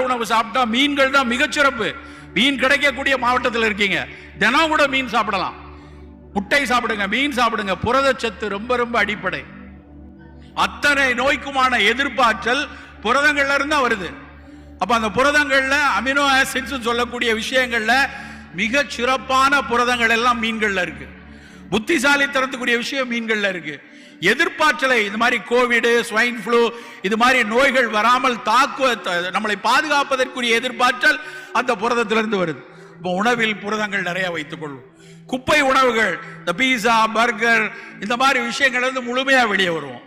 உணவு சாப்பிட்டா மீன்கள் தான் மிகச்சிறப்பு. மீன் கிடைக்கக்கூடிய மாவட்டத்தில் இருக்கீங்க, தினம் கூட மீன் சாப்பிடலாம். முட்டை சாப்பிடுங்க, மீன் சாப்பிடுங்க. புரதச்சத்து ரொம்ப ரொம்ப அடிப்படை. அத்தனை நோய்க்குமான எதிர்ப்பாற்றல் புரதங்கள்ல இருந்தா வருது. அப்ப அந்த புரதங்கள்ல அமினோ ஆசிட்ஸ் சொல்லக்கூடிய விஷயங்கள்ல மிக சிறப்பான புரதங்கள் எல்லாம் மீன்கள்ல இருக்கு. புத்திசாலித்தனத்துக்குரிய விஷயம் மீன்கள்ல இருக்கு. எதிர்ப்பாற்றலை இந்த மாதிரி கோவிட், ஸ்வைன் ஃப்ளூ இது மாதிரி நோய்கள் வராமல் நம்மளை பாதுகாப்பதற்குரிய எதிர்ப்பாற்றல் அந்த புரதத்திலிருந்து வருது. இப்போ உணவில் புரதங்கள் நிறைய வைத்துக் கொள்வோம். குப்பை உணவுகள், இந்த பீஸா, பர்கர் இந்த மாதிரி விஷயங்கள் முழுமையா வெளியே வருவோம்.